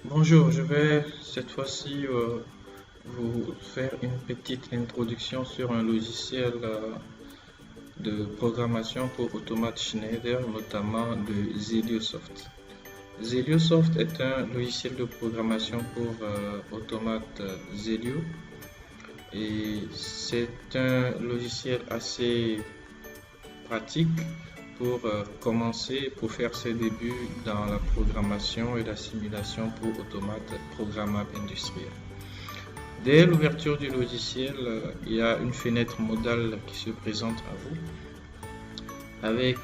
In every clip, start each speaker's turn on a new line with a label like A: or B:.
A: Bonjour, je vais cette fois-ci vous faire une petite introduction sur un logiciel de programmation pour Automate Schneider, notamment de Zeliosoft. Zeliosoft est un logiciel de programmation pour Automate Zelio et c'est un logiciel assez pratique pour commencer, pour faire ses débuts dans la programmation et la simulation pour Automate programmable industriel. Dès l'ouverture du logiciel, il y a une fenêtre modale qui se présente à vous avec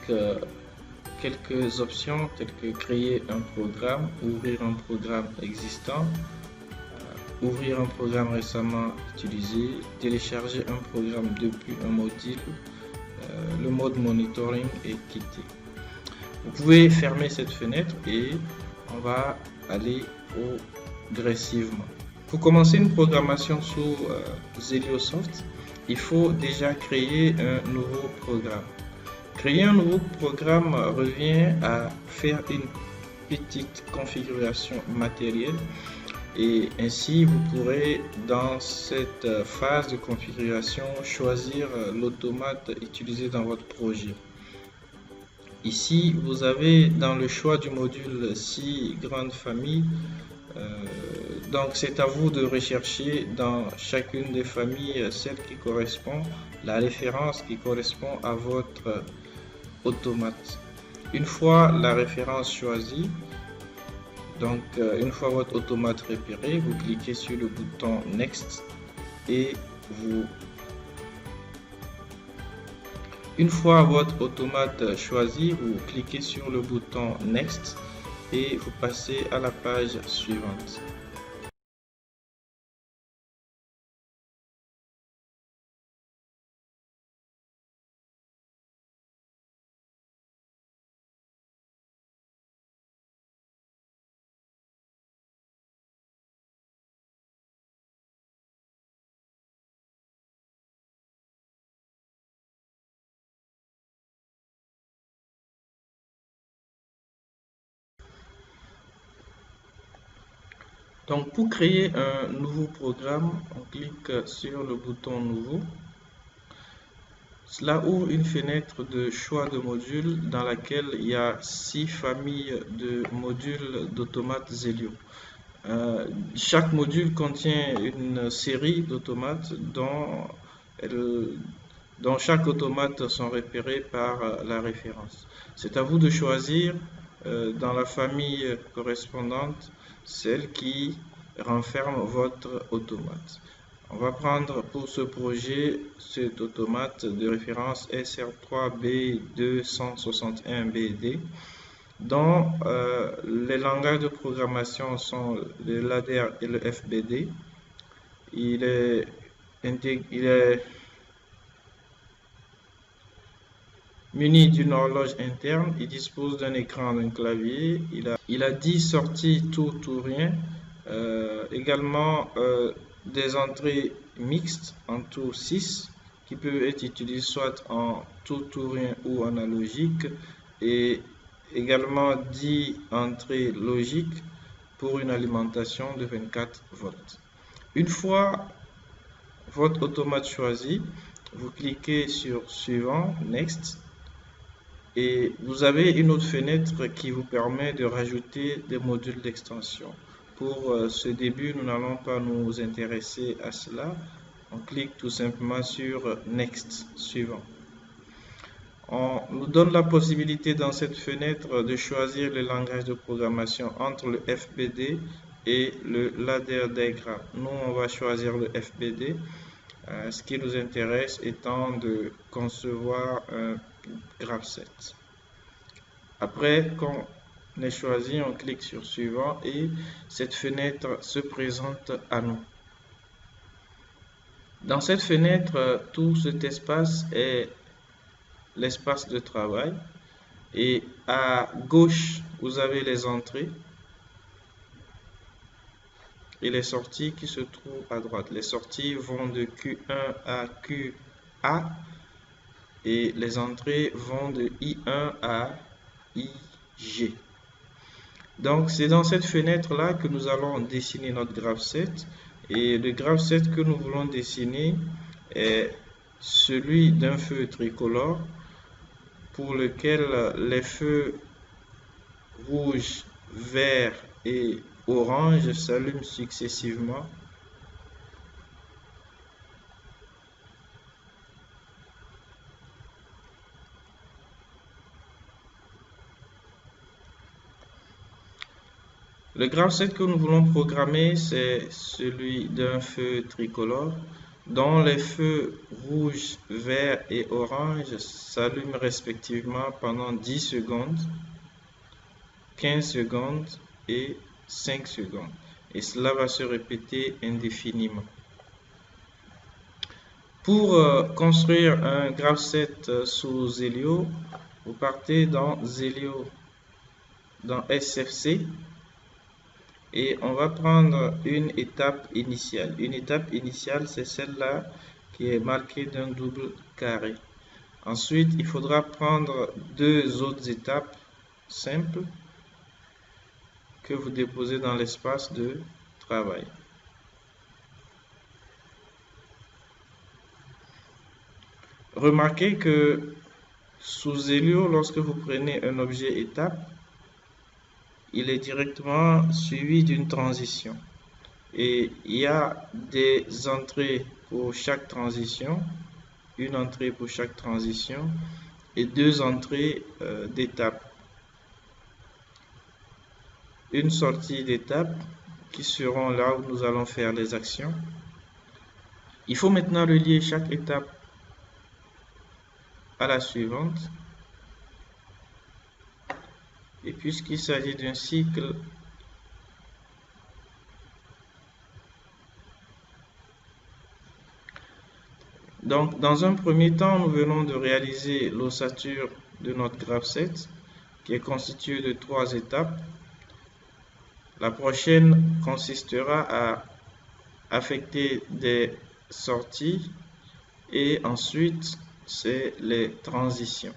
A: quelques options telles que créer un programme, ouvrir un programme existant, ouvrir un programme récemment utilisé, télécharger un programme depuis un module, le mode monitoring et quitter. Vous pouvez fermer cette fenêtre et on va aller progressivement. Pour commencer une programmation sous Zeliosoft, il faut déjà créer un nouveau programme. Créer un nouveau programme revient à faire une petite configuration matérielle et ainsi vous pourrez dans cette phase de configuration choisir l'automate utilisé dans votre projet. Ici, vous avez dans le choix du module 6 grandes familles. Donc, c'est à vous de rechercher dans chacune des familles celle qui correspond, la référence qui correspond à votre automate. Une fois la référence choisie, donc une fois votre automate repéré, vous cliquez sur le bouton Next et vous Une fois votre automate choisi, vous cliquez sur le bouton Next et vous passez à la page suivante. Donc pour créer un nouveau programme, on clique sur le bouton Nouveau. Cela ouvre une fenêtre de choix de modules dans laquelle il y a 6 familles de modules d'automates Zelio. Chaque module contient une série d'automates dont chaque automate sont repérés par la référence. C'est à vous de choisir dans la famille correspondante celle qui renferme votre automate. On va prendre pour ce projet cet automate de référence SR3B261BD dont les langages de programmation sont le ladder et le FBD. Il est muni d'une horloge interne, il dispose d'un écran, d'un clavier, il a 10 sorties tout ou rien, également des entrées mixtes, en tout 6, qui peuvent être utilisées soit en tout ou rien ou analogique, et également 10 entrées logiques pour une alimentation de 24 volts. Une fois votre automate choisi, vous cliquez sur Suivant, Next, et vous avez une autre fenêtre qui vous permet de rajouter des modules d'extension. Pour ce début, nous n'allons pas nous intéresser à cela. On clique tout simplement sur Next, Suivant. On nous donne la possibilité dans cette fenêtre de choisir le langage de programmation entre le FBD et le ladder diagram. Nous, on va choisir le FBD. Ce qui nous intéresse étant de concevoir un graph set. Après qu'on ait choisi, on clique sur Suivant et cette fenêtre se présente à nous. Dans cette fenêtre, tout cet espace est l'espace de travail et à gauche, vous avez les entrées et les sorties qui se trouvent à droite. Les sorties vont de Q1 à QA et les entrées vont de I1 à IG. Donc, c'est dans cette fenêtre-là que nous allons dessiner notre graphe set. Et le graphe set que nous voulons dessiner est celui d'un feu tricolore pour lequel les feux rouge, vert et orange s'allument successivement. Le graphe set que nous voulons programmer, c'est celui d'un feu tricolore dont les feux rouge, vert et orange s'allument respectivement pendant 10 secondes, 15 secondes et 5 secondes. Et cela va se répéter indéfiniment. Pour construire un graphe set sous Zelio, vous partez dans Zelio, dans SFC, et on va prendre une étape initiale. Une étape initiale, c'est celle-là qui est marquée d'un double carré. Ensuite, il faudra prendre deux autres étapes simples que vous déposez dans l'espace de travail. Remarquez que sous Zelio, lorsque vous prenez un objet étape, il est directement suivi d'une transition. Et il y a des entrées pour chaque transition, une entrée pour chaque transition et deux entrées d'étape. Une sortie d'étape qui seront là où nous allons faire les actions. Il faut maintenant relier chaque étape à la suivante. Et puisqu'il s'agit d'un cycle, donc dans un premier temps, nous venons de réaliser l'ossature de notre graphe set qui est constitué de 3 étapes. La prochaine consistera à affecter des sorties et ensuite c'est les transitions.